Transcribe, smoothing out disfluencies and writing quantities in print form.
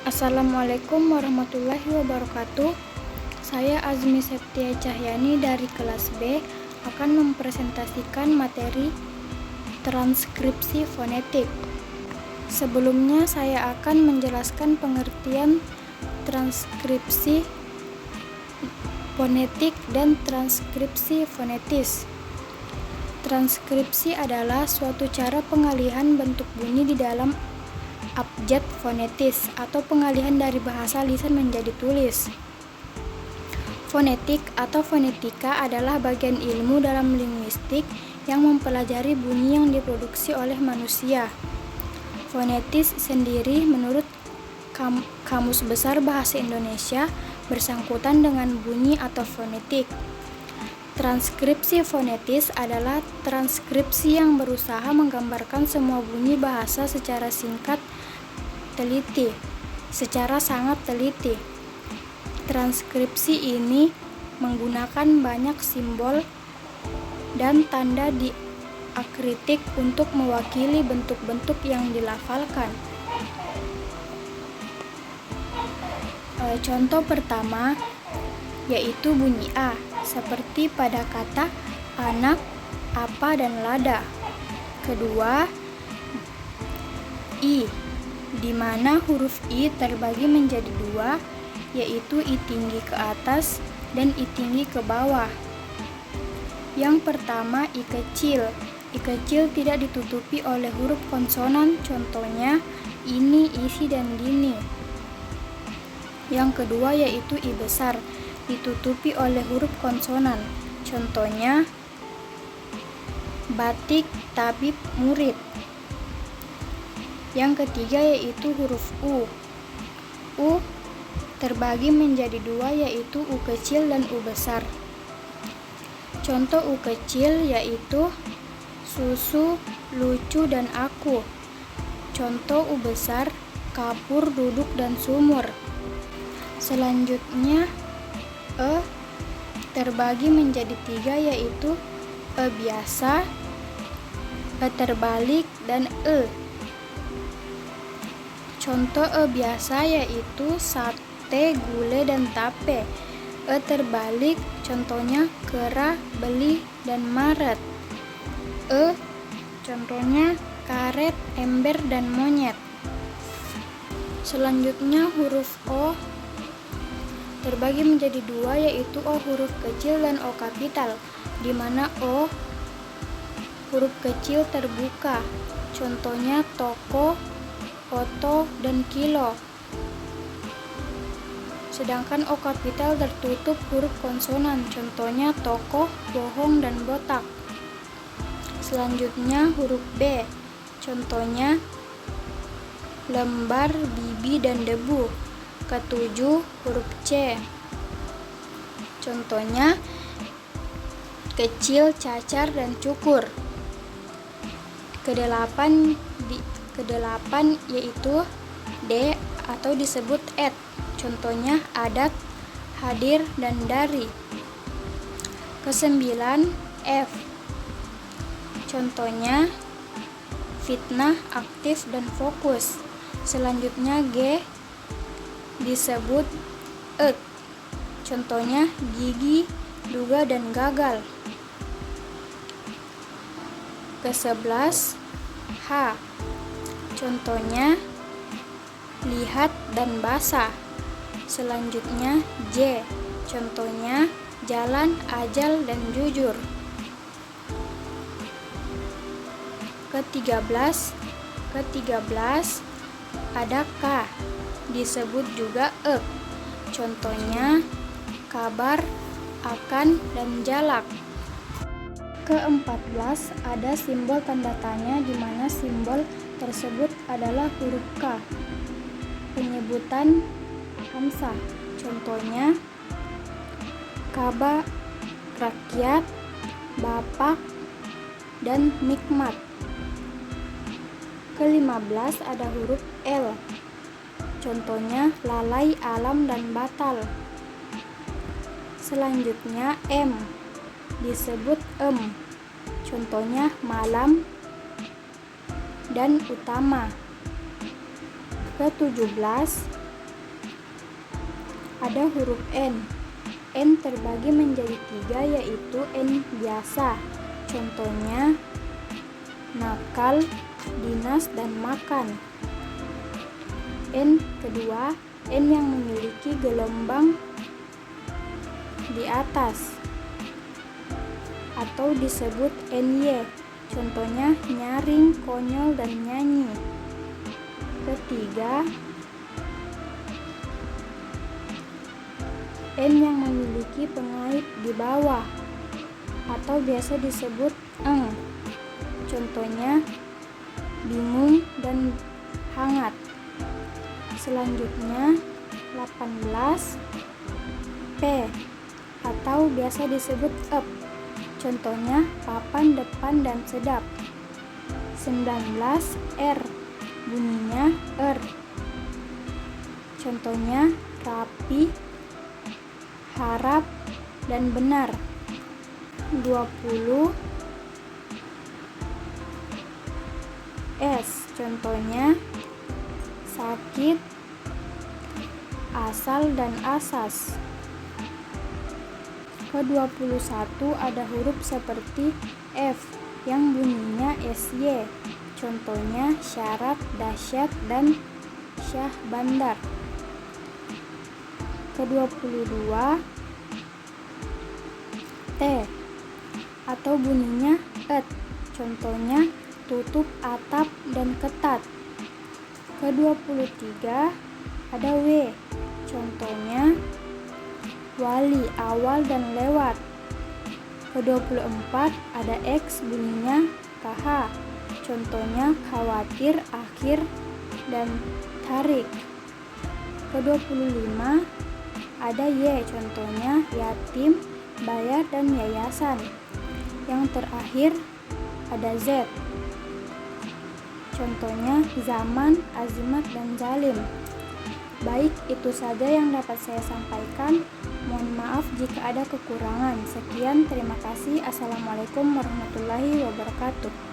Assalamualaikum warahmatullahi wabarakatuh. Saya Azmi Septia Cahyani dari kelas B akan mempresentasikan materi transkripsi fonetik. Sebelumnya saya akan menjelaskan pengertian transkripsi fonetik dan transkripsi fonetis. Transkripsi adalah suatu cara pengalihan bentuk bunyi di dalam abjad fonetis atau pengalihan dari bahasa lisan menjadi tulis. Fonetik atau fonetika adalah bagian ilmu dalam linguistik yang mempelajari bunyi yang diproduksi oleh manusia. Fonetis sendiri menurut Kamus Besar Bahasa Indonesia bersangkutan dengan bunyi atau fonetik. Transkripsi fonetis adalah transkripsi yang berusaha menggambarkan semua bunyi bahasa secara sangat teliti. Transkripsi ini menggunakan banyak simbol dan tanda diakritik untuk mewakili bentuk-bentuk yang dilafalkan. Contoh pertama yaitu bunyi A, seperti pada kata anak, apa, dan lada. Kedua, I, di mana huruf I terbagi menjadi dua, yaitu I tinggi ke atas dan I tinggi ke bawah. Yang pertama, I kecil. I kecil tidak ditutupi oleh huruf konsonan, contohnya ini, isi, dan dini. Yang kedua yaitu I besar, ditutupi oleh huruf konsonan, contohnya batik, tabib, murid. Yang ketiga yaitu huruf U. U terbagi menjadi dua, yaitu U kecil dan U besar. Contoh U kecil yaitu susu, lucu, dan aku. Contoh U besar kapur, duduk, dan sumur. Selanjutnya E terbagi menjadi tiga, yaitu E biasa, E terbalik, dan E. Contoh E biasa yaitu sate, gulai, dan tape. E terbalik contohnya kera, beli, dan Maret. E contohnya karet, ember, dan monyet. Selanjutnya huruf O terbagi menjadi dua, yaitu O huruf kecil dan O kapital, di mana O huruf kecil terbuka, contohnya toko, oto, dan kilo. Sedangkan O kapital tertutup huruf konsonan, contohnya tokoh, bohong, dan botak. Selanjutnya huruf B, contohnya lembar, bibi, dan debu. Ketujuh huruf C, contohnya kecil, cacar, dan cukur. Kedelapan yaitu D atau disebut ed, contohnya adat, hadir, dan dari. Kesembilan F, contohnya fitnah, aktif, dan fokus. Selanjutnya G disebut ek, contohnya gigi, duga, dan gagal. Ke-11 H, contohnya lihat dan basah. Selanjutnya J, contohnya jalan, ajal, dan jujur. Ke-13 ada K, disebut juga ek, contohnya kabar, akan, dan jalak. Ke-14 ada simbol tanda tanya, di mana simbol tersebut adalah huruf K. Penyebutan hamzah, contohnya kaba, rakyat, bapak, dan nikmat. Ke-15 ada huruf L, contohnya lalai, alam, dan batal. Selanjutnya M disebut contohnya malam dan utama. Ke-17 Ada huruf N. N terbagi menjadi 3, yaitu N biasa. Contohnya nakal, dinas, dan makan. N kedua, N yang memiliki gelombang di atas atau disebut NY. Contohnya nyaring, konyol, dan nyanyi. Ketiga, N yang memiliki pengait di bawah atau biasa disebut eng. Contohnya bingung dan hangat. Selanjutnya 18, P atau biasa disebut ep. Contohnya papan, depan, dan sedap. 19, R bunyinya Contohnya rapi, harap, dan benar. 20, S contohnya sakit, asal, dan asas. Ke-21 ada huruf seperti F yang bunyinya SY. Contohnya syarat, dahsyat, dan syah bandar. Ke-22 T atau bunyinya et. Contohnya tutup, atap, dan ketat. Ke-23 ada W. Contohnya wali, awal, dan lewat. Ke-24 ada X bunyinya KH. Contohnya khawatir, akhir, dan tarik. Ke-25 ada Y. Contohnya yatim, bayar, dan yayasan. Yang terakhir ada Z. Contohnya zaman, azimat, dan zalim. Baik, itu saja yang dapat saya sampaikan. Mohon maaf jika ada kekurangan. Sekian, terima kasih. Assalamualaikum warahmatullahi wabarakatuh.